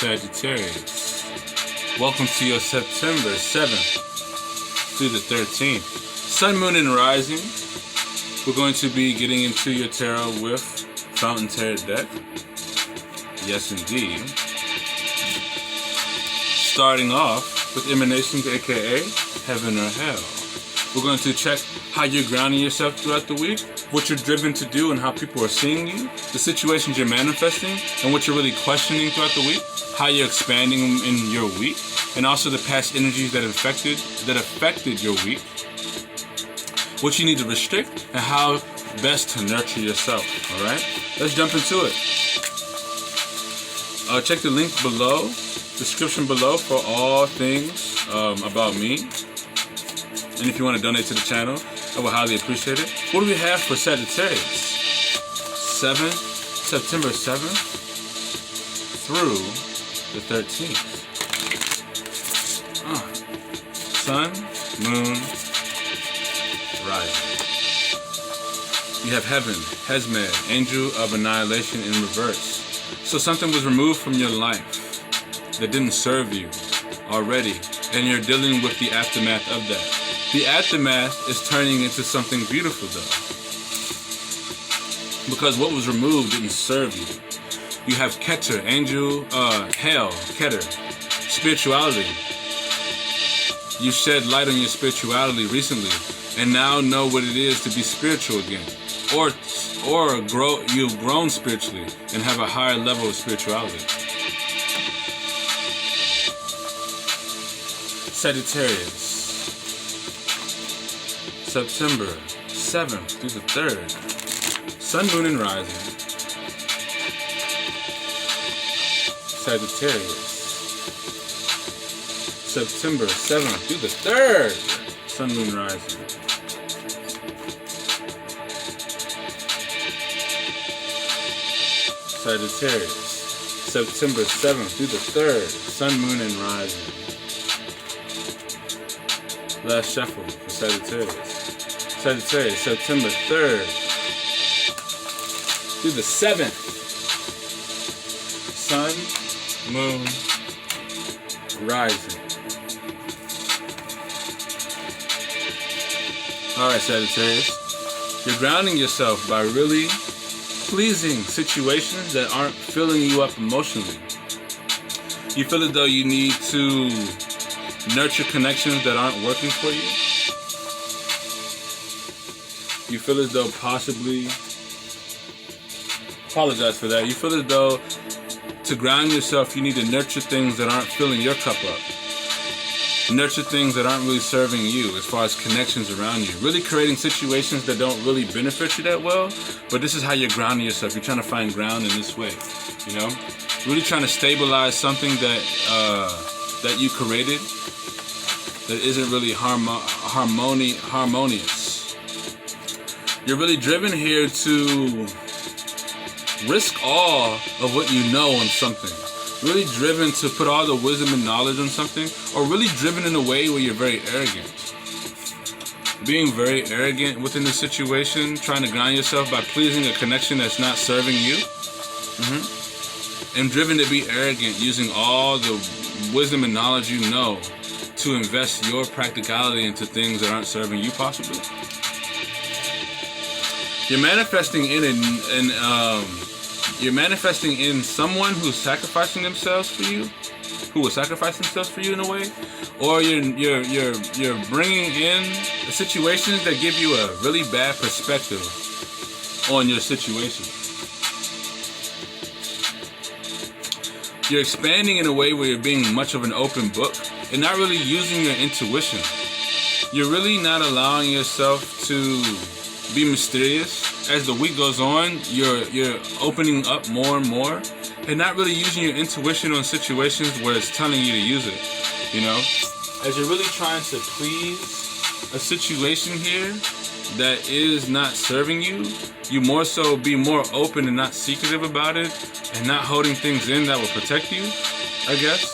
Sagittarius. Welcome to your September 7th through the 13th. Sun, Moon, and Rising. We're going to be getting into your tarot with Fountain Tarot deck. Yes, indeed. Starting off with emanations, aka heaven or hell. We're going to check how you're grounding yourself throughout the week, what you're driven to do and how people are seeing you, the situations you're manifesting and what you're really questioning throughout the week, how you're expanding in your week, and also the past energies that affected your week, what you need to restrict, and how best to nurture yourself. Alright? Let's jump into it. Check the link below, description below for all things about me. And if you want to donate to the channel, I would highly appreciate it. What do we have for Sagittarius? September 7th through the 13th. Sun, Moon, Rising. You have Heaven, Hesmed, Angel of Annihilation in reverse. So something was removed from your life that didn't serve you already, and you're dealing with the aftermath of that. The aftermath is turning into something beautiful though, because what was removed didn't serve you. You have Keter, Angel, Hell, Keter, spirituality. You shed light on your spirituality recently, and now know what it is to be spiritual again, or you've grown spiritually and have a higher level of spirituality. Sagittarius. September 7th through the 3rd. Sun, Moon, and Rising. Sagittarius. September 7th through the 3rd. Sun, Moon, Rising. Sagittarius. September 7th through the 3rd. Sun, Moon, and Rising. Last shuffle for Sagittarius. Sagittarius, September 3rd through the 7th. Sun, Moon, Rising. Alright, Sagittarius. You're grounding yourself by really pleasing situations that aren't filling you up emotionally. You feel as though you need to nurture connections that aren't working for you. You feel as though possibly, apologize for that, you feel as though to ground yourself you need to nurture things that aren't filling your cup up. Nurture things that aren't really serving you as far as connections around you. Really creating situations that don't really benefit you that well, but this is how you're grounding yourself. You're trying to find ground in this way, you know? Really trying to stabilize something that you created that isn't really harmonious. You're really driven here to risk all of what you know on something. Really driven to put all the wisdom and knowledge on something, or really driven in a way where you're very arrogant. Being very arrogant within the situation, trying to ground yourself by pleasing a connection that's not serving you. And driven to be arrogant, using all the wisdom and knowledge you know to invest your practicality into things that aren't serving you possibly. You're manifesting in someone who's sacrificing themselves for you, who will sacrifice themselves for you in a way, or you're bringing in situations that give you a really bad perspective on your situation. You're expanding in a way where you're being much of an open book and not really using your intuition. You're really not allowing yourself to be mysterious. As the week goes on, you're opening up more and more and not really using your intuition on situations where it's telling you to use it, you know? As you're really trying to please a situation here that is not serving you, you more so be more open and not secretive about it and not holding things in that will protect you, I guess.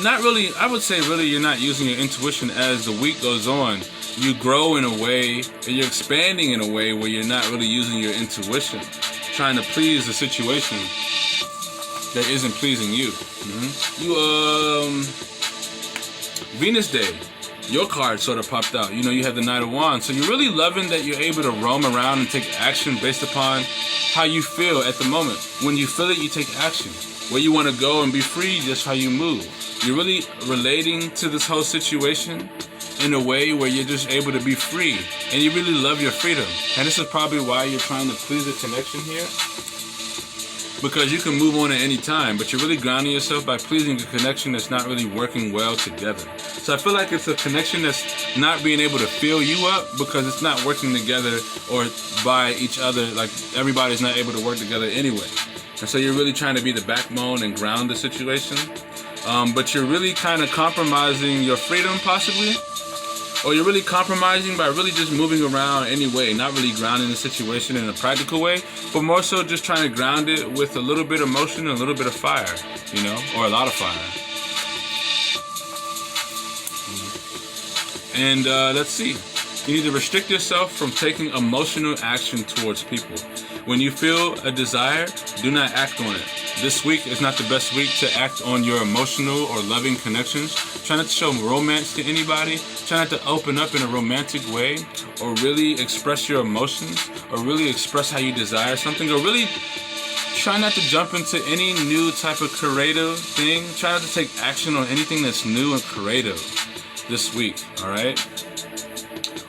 Not really, I would say really you're not using your intuition. As the week goes on, you grow in a way and you're expanding in a way where you're not really using your intuition, trying to please the situation. that isn't pleasing you. Venus Day, your card sort of popped out. You know, you have the Knight of Wands. So you're really loving that you're able to roam around and take action based upon how you feel at the moment. When you feel it, you take action. Where you want to go and be free, just how you move. You're really relating to this whole situation in a way where you're just able to be free. And you really love your freedom. And this is probably why you're trying to please the connection here. Because you can move on at any time, but you're really grounding yourself by pleasing a connection that's not really working well together. So I feel like it's a connection that's not being able to fill you up because it's not working together or by each other. Like everybody's not able to work together anyway. And so you're really trying to be the backbone and ground the situation. But you're really kind of compromising your freedom possibly. Or you're really compromising by really just moving around anyway, not really grounding the situation in a practical way, but more so just trying to ground it with a little bit of motion and a little bit of fire, you know, or a lot of fire. And let's see. You need to restrict yourself from taking emotional action towards people. When you feel a desire, do not act on it. This week is not the best week to act on your emotional or loving connections. Try not to show romance to anybody. Try not to open up in a romantic way or really express your emotions or really express how you desire something or really try not to jump into any new type of creative thing. Try not to take action on anything that's new and creative this week, all right?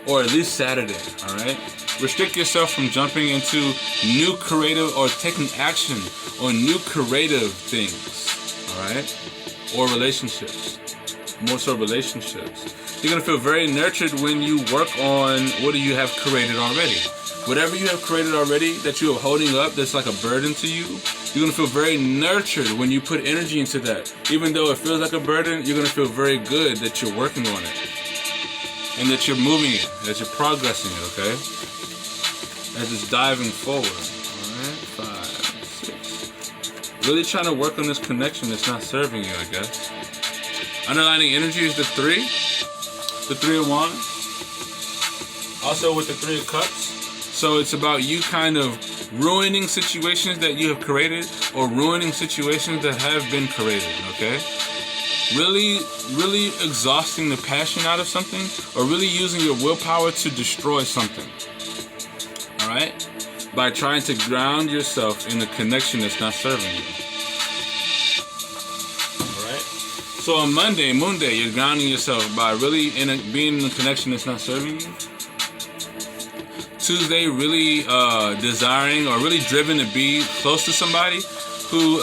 Or at least Saturday, all right? Restrict yourself from jumping into new creative or taking action on new creative things, all right? Or relationships, more so relationships. You're gonna feel very nurtured when you work on what do you have created already. Whatever you have created already that you are holding up that's like a burden to you, you're gonna feel very nurtured when you put energy into that. Even though it feels like a burden, you're gonna feel very good that you're working on it. And that you're moving it, that you're progressing it, okay? As it's diving forward. Alright, 5, 6. Really trying to work on this connection that's not serving you, I guess. Underlining energy is the 3. The 3 of Wands. Also with the 3 of Cups. So it's about you kind of ruining situations that you have created or ruining situations that have been created, okay? Really exhausting the passion out of something or really using your willpower to destroy something. Alright? By trying to ground yourself in a connection that's not serving you. Alright? So on Monday, Moon Day, you're grounding yourself by really being in a connection that's not serving you. Tuesday, really desiring or really driven to be close to somebody who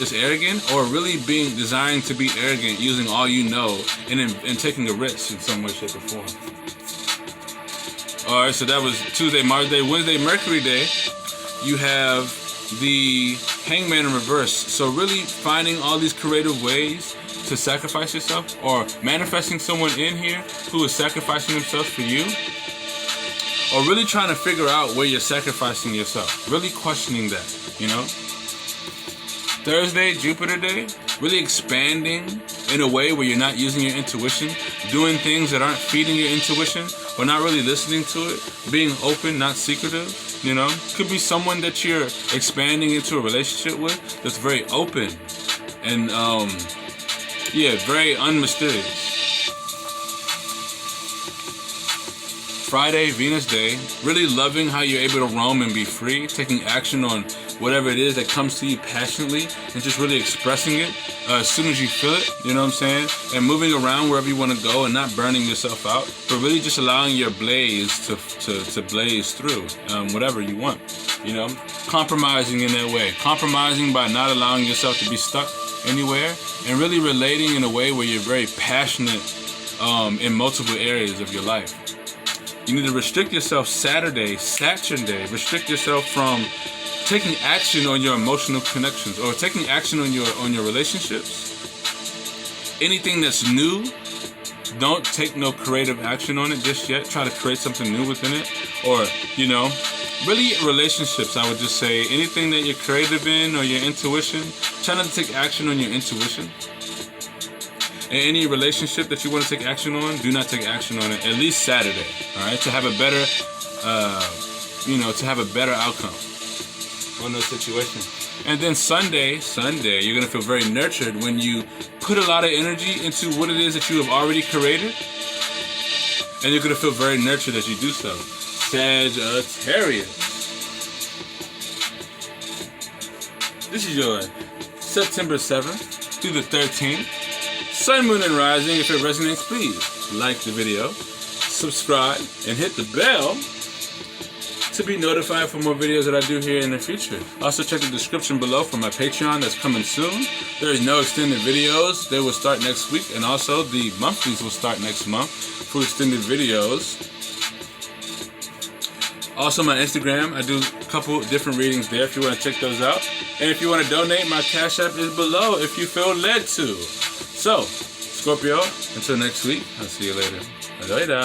is arrogant or really desiring to be arrogant using all you know and taking a risk in some way, shape, or form. Alright, so that was Tuesday, Mars Day. Wednesday, Mercury Day, you have the Hangman in reverse. So really finding all these creative ways to sacrifice yourself or manifesting someone in here who is sacrificing themselves for you. Or really trying to figure out where you're sacrificing yourself. Really questioning that, you know? Thursday, Jupiter Day, really expanding in a way where you're not using your intuition, doing things that aren't feeding your intuition, or not really listening to it, being open, not secretive, you know? Could be someone that you're expanding into a relationship with that's very open and, very unmysterious. Friday, Venus Day, really loving how you're able to roam and be free, taking action on whatever it is that comes to you passionately and just really expressing it as soon as you feel it, you know what I'm saying? And moving around wherever you want to go and not burning yourself out, but really just allowing your blaze to blaze through whatever you want, you know? Compromising in that way. Compromising by not allowing yourself to be stuck anywhere and really relating in a way where you're very passionate in multiple areas of your life. You need to restrict yourself Saturday, Saturn Day. Restrict yourself from taking action on your emotional connections or taking action on your relationships. Anything that's new, don't take no creative action on it just yet. Try to create something new within it. Or, you know, really relationships, I would just say. Anything that you're creative in or your intuition, try not to take action on your intuition. And any relationship that you want to take action on, do not take action on it, at least Saturday, all right? To have a better, to have a better outcome on those situations. And then Sunday, you're going to feel very nurtured when you put a lot of energy into what it is that you have already created. And you're going to feel very nurtured as you do so. Sagittarius. This is your September 7th through the 13th. Sun, moon, and rising. If it resonates, please like the video, subscribe, and hit the bell to be notified for more videos that I do here in the future. Also check the description below for my Patreon that's coming soon. There is no extended videos. They will start next week, and also the monthlies will start next month for extended videos. Also my Instagram, I do a couple different readings there if you want to check those out. And if you want to donate, my Cash App is below if you feel led to. So, Scorpio, until next week, I'll see you later. Later.